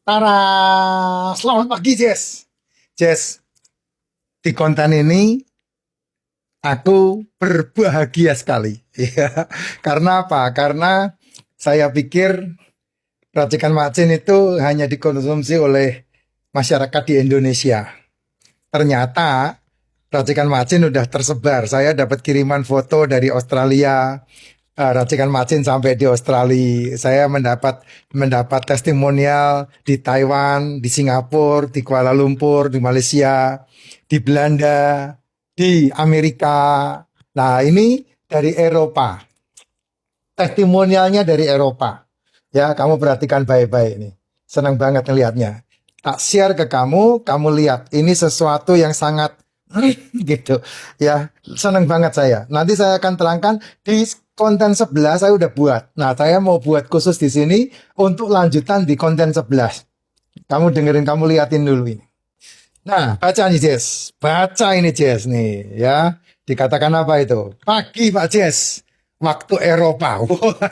Tara, selamat pagi Jess. Jess, di konten ini aku berbahagia sekali. Ya, karena apa? Karena saya pikir racikan macin itu hanya dikonsumsi oleh masyarakat di Indonesia. Ternyata racikan macin udah tersebar. Saya dapat kiriman foto dari Australia, racikan macin sampai di Australia. Saya mendapat mendapat testimonial di Taiwan, di Singapura, di Kuala Lumpur, di Malaysia, di Belanda, di Amerika. Nah, ini dari Eropa. Testimonialnya dari Eropa. Ya, kamu perhatikan baik-baik ini. Senang banget ngelihatnya. Tak share ke kamu lihat. Ini sesuatu yang sangat gitu. Ya, senang banget saya. Nanti saya akan terangkan di konten 11 saya udah buat. Nah, saya mau buat khusus di sini untuk lanjutan di konten 11. Kamu dengerin, kamu liatin dulu ini. Nah, baca nih Jess. Baca ini Jess nih ya. Dikatakan apa itu? Pagi Pak Jess. Waktu Eropa. Wah,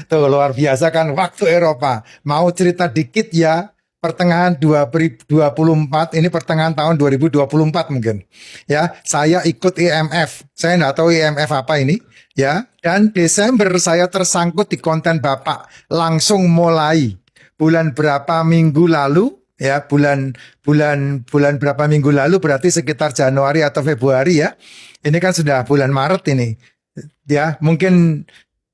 tuh luar biasa kan waktu Eropa. Mau cerita dikit ya. Pertengahan 2024, ini pertengahan tahun 2024 mungkin. Ya, saya ikut IMF. Saya nggak tahu IMF apa ini. Ya, dan Desember saya tersangkut di konten Bapak. Langsung mulai bulan berapa minggu lalu ya, bulan berapa minggu lalu, berarti sekitar Januari atau Februari ya. Ini kan sudah bulan Maret ini. Ya, mungkin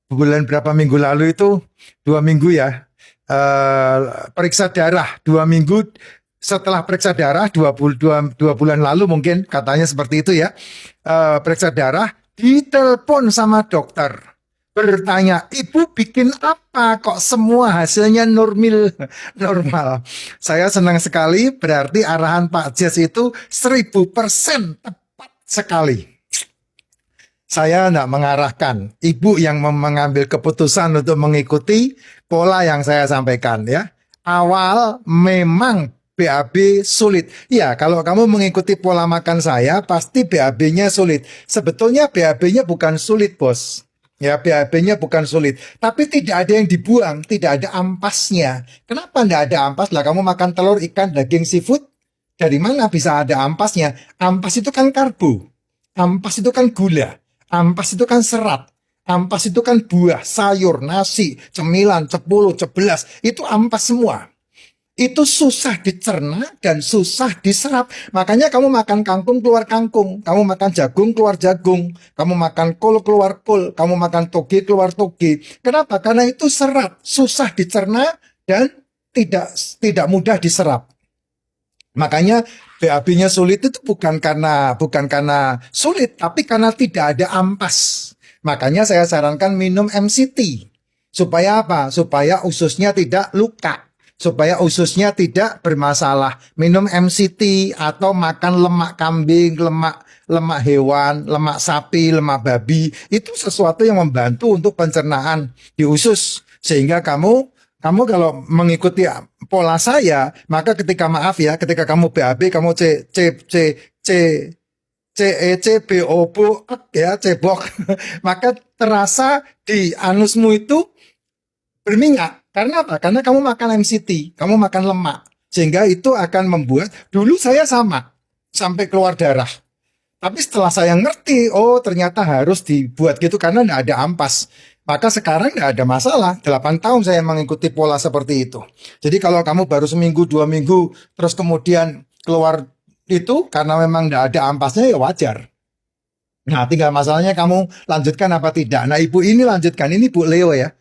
bulan berapa minggu lalu itu 2 minggu ya. Periksa darah 2 minggu setelah periksa darah dua bulan lalu mungkin katanya seperti itu ya. Periksa darah, ditelepon sama dokter, bertanya, ibu bikin apa kok semua hasilnya normal. Saya senang sekali, berarti arahan Pak Jess itu 1000% tepat sekali. Saya tidak mengarahkan, ibu yang mengambil keputusan untuk mengikuti pola yang saya sampaikan ya. Awal memang BAB sulit. Ya, kalau kamu mengikuti pola makan saya, pasti BAB-nya sulit. Sebetulnya BAB-nya bukan sulit, bos. Ya, BAB-nya bukan sulit. Tapi tidak ada yang dibuang, tidak ada ampasnya. Kenapa tidak ada ampas? Lah, kamu makan telur, ikan, daging, seafood, dari mana bisa ada ampasnya? Ampas itu kan karbo. Ampas itu kan gula. Ampas itu kan serat. Ampas itu kan buah, sayur, nasi, cemilan, cepuluh, cebelas. Itu ampas semua. Itu susah dicerna dan susah diserap. Makanya kamu makan kangkung keluar kangkung, kamu makan jagung keluar jagung, kamu makan kol keluar kol, kamu makan toge keluar toge. Kenapa? Karena itu serat, susah dicerna dan tidak mudah diserap. Makanya BAB-nya sulit itu bukan karena sulit, tapi karena tidak ada ampas. Makanya saya sarankan minum MCT. Supaya apa? Supaya ususnya tidak luka. Supaya ususnya tidak bermasalah. Minum MCT atau makan lemak kambing, lemak hewan, lemak sapi, lemak babi. Itu sesuatu yang membantu untuk pencernaan di usus. Sehingga kamu kalau mengikuti pola saya, maka ketika maaf ya, ketika kamu BAB, kamu CEC BO ya, cebok, maka terasa di anusmu itu berminyak. Karena apa? Karena kamu makan MCT, kamu makan lemak. Sehingga itu akan membuat, dulu saya sama, sampai keluar darah. Tapi setelah saya ngerti, oh ternyata harus dibuat gitu karena tidak ada ampas. Maka sekarang tidak ada masalah. 8 tahun saya mengikuti pola seperti itu. Jadi kalau kamu baru seminggu, 2 minggu, terus kemudian keluar itu karena memang tidak ada ampasnya ya wajar. Nah, tinggal masalahnya kamu lanjutkan apa tidak. Nah, ibu ini lanjutkan. Ini Bu Leo ya.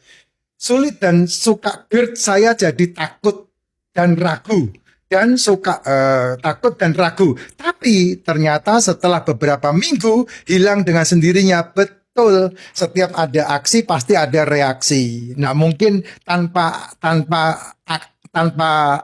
Sulit dan suka GERD, saya jadi takut dan ragu. Dan suka takut dan ragu. Tapi ternyata setelah beberapa minggu hilang dengan sendirinya. Betul, setiap ada aksi pasti ada reaksi. Nah, mungkin tanpa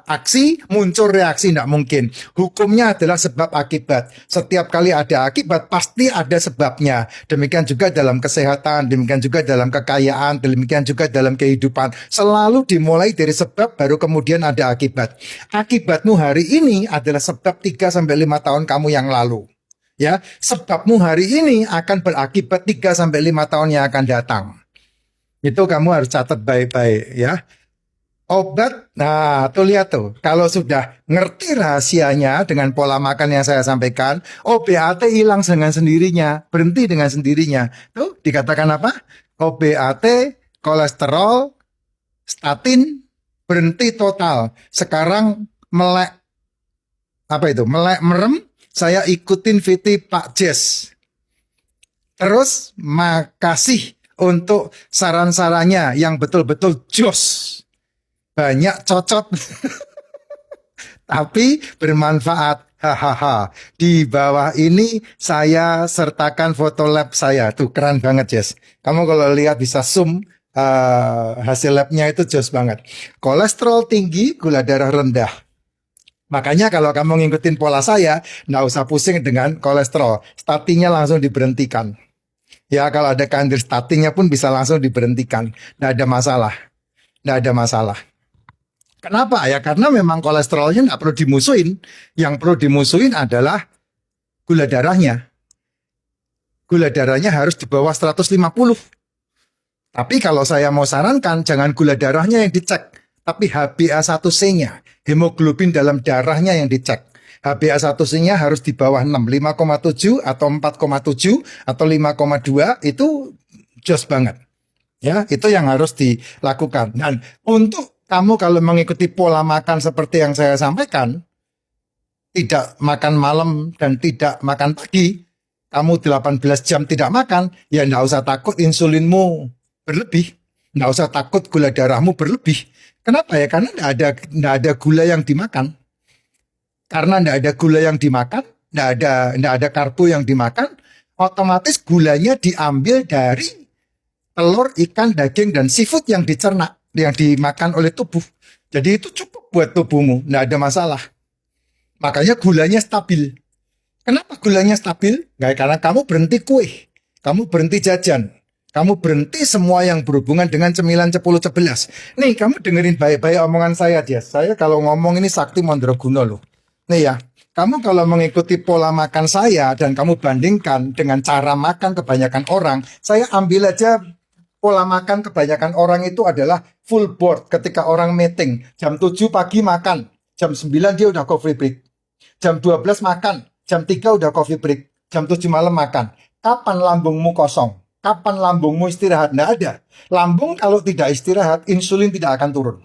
aksi muncul reaksi, tidak mungkin. Hukumnya adalah sebab akibat. Setiap kali ada akibat pasti ada sebabnya. Demikian juga dalam kesehatan, demikian juga dalam kekayaan, demikian juga dalam kehidupan. Selalu dimulai dari sebab baru kemudian ada akibat. Akibatmu hari ini adalah sebab 3-5 tahun kamu yang lalu. Ya, sebabmu hari ini akan berakibat 3-5 tahun yang akan datang. Itu kamu harus catat baik-baik ya. Obat, nah tuh lihat tuh, kalau sudah ngerti rahasianya dengan pola makan yang saya sampaikan, OBAT hilang dengan sendirinya, berhenti dengan sendirinya. Tuh dikatakan apa? OBAT, kolesterol, statin, berhenti total. Sekarang melek, apa itu? Melek merem, saya ikutin VT Pak Jess. Terus makasih untuk saran-sarannya yang betul-betul jos. Banyak cocot tapi bermanfaat. Hahaha. Di bawah ini saya sertakan foto lab saya. Tuh keren banget, Jess. Kamu kalau lihat bisa zoom hasil labnya itu jos banget. Kolesterol tinggi, gula darah rendah. Makanya kalau kamu ngikutin pola saya, nggak usah pusing dengan kolesterol. Statinnya langsung diberhentikan. Ya kalau ada kandir statinnya pun bisa langsung diberhentikan. Nggak ada masalah. Nggak ada masalah. Kenapa? Ya karena memang kolesterolnya nggak perlu dimusuhin. Yang perlu dimusuhin adalah gula darahnya. Gula darahnya harus di bawah 150. Tapi kalau saya mau sarankan, jangan gula darahnya yang dicek, tapi HbA1c-nya, hemoglobin dalam darahnya yang dicek. HbA1c-nya harus di bawah 6, 5,7 atau 4,7 atau 5,2 itu jos banget. Ya, itu yang harus dilakukan. Dan untuk kamu kalau mengikuti pola makan seperti yang saya sampaikan, tidak makan malam dan tidak makan pagi, kamu 18 jam tidak makan, ya enggak usah takut insulinmu berlebih. Enggak usah takut gula darahmu berlebih. Kenapa ya? Karena enggak ada gula yang dimakan. Karena enggak ada gula yang dimakan, enggak ada karbo yang dimakan, otomatis gulanya diambil dari telur, ikan, daging, dan seafood yang dicerna, yang dimakan oleh tubuh. Jadi itu cukup buat tubuhmu, nggak ada masalah. Makanya gulanya stabil. Kenapa gulanya stabil? Nggak, karena kamu berhenti kue, kamu berhenti jajan, kamu berhenti semua yang berhubungan dengan cemilan 10-11. Nih, kamu dengerin baik-baik omongan saya, dia. Saya kalau ngomong ini sakti mandraguna loh. Nih ya, kamu kalau mengikuti pola makan saya dan kamu bandingkan dengan cara makan kebanyakan orang, saya ambil aja pola makan kebanyakan orang itu adalah full board ketika orang meeting. Jam 7 pagi makan, jam 9 dia udah coffee break. Jam 12 makan, jam 3 udah coffee break. Jam 7 malam makan. Kapan lambungmu kosong? Kapan lambungmu istirahat? Nggak ada. Lambung kalau tidak istirahat, insulin tidak akan turun.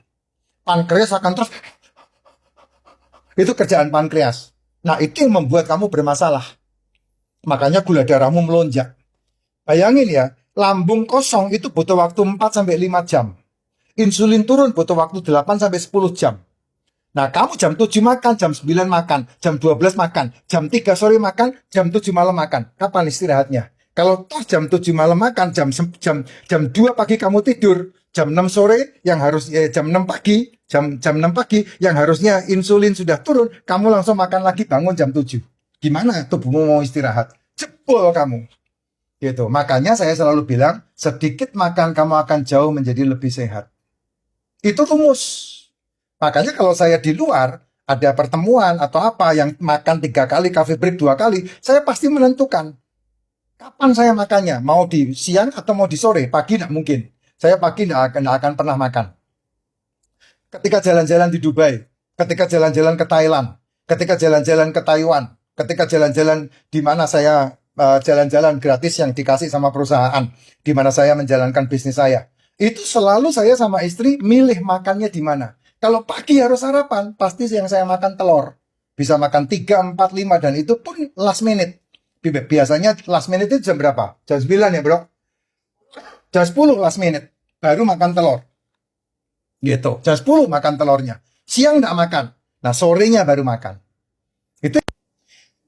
Pankreas akan terus. Itu kerjaan pankreas. Nah, itu yang membuat kamu bermasalah. Makanya gula darahmu melonjak. Bayangin ya, lambung kosong itu butuh waktu 4-5 jam. Insulin turun butuh waktu 8-10 jam. Nah, kamu jam 7 makan, jam 9 makan, jam 12 makan, jam 3 sore makan, jam 7 malam makan. Kapan istirahatnya? Kalau toh jam 7 malam makan, jam 2 pagi kamu tidur, jam 6 sore yang harus jam 6 pagi, jam 6 pagi yang harusnya insulin sudah turun, kamu langsung makan lagi bangun jam 7. Gimana tubuhmu mau istirahat? Jebol kamu. Gitu. Makanya saya selalu bilang, sedikit makan kamu akan jauh menjadi lebih sehat. Itu rumus. Makanya kalau saya di luar, ada pertemuan atau apa yang makan 3 kali, coffee break 2 kali, saya pasti menentukan kapan saya makannya. Mau di siang atau mau di sore. Pagi tidak mungkin. Saya pagi tidak akan pernah makan. Ketika jalan-jalan di Dubai, ketika jalan-jalan ke Thailand, ketika jalan-jalan ke Taiwan, ketika jalan-jalan di mana saya jalan-jalan gratis yang dikasih sama perusahaan, di mana saya menjalankan bisnis saya. Itu selalu saya sama istri milih makannya di mana. Kalau pagi harus sarapan, pasti yang saya makan telur. Bisa makan 3, 4, 5, dan itu pun last minute. Biasanya last minute itu jam berapa? Jam 9 ya bro? Jam 10 last minute, baru makan telur. Gitu, jam 10 makan telurnya. Siang nggak makan, nah sorenya baru makan. Itu.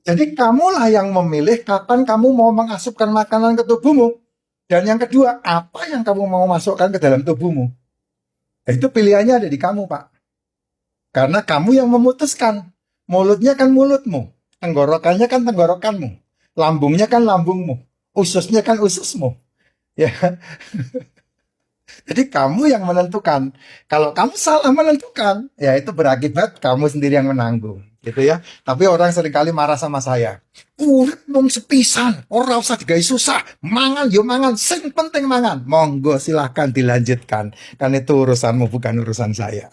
Jadi kamulah yang memilih kapan kamu mau mengasupkan makanan ke tubuhmu. Dan yang kedua, apa yang kamu mau masukkan ke dalam tubuhmu. Nah, itu pilihannya ada di kamu, Pak. Karena kamu yang memutuskan. Mulutnya kan mulutmu. Tenggorokannya kan tenggorokanmu. Lambungnya kan lambungmu. Ususnya kan ususmu. Ya. Jadi kamu yang menentukan. Kalau kamu salah menentukan, ya itu berakibat kamu sendiri yang menanggung, gitu ya. Tapi orang seringkali marah sama saya. Urip mung sepisan, ora usah digawe susah. Mangan yo mangan, sing penting mangan. Monggo silahkan dilanjutkan. Kan itu urusanmu bukan urusan saya.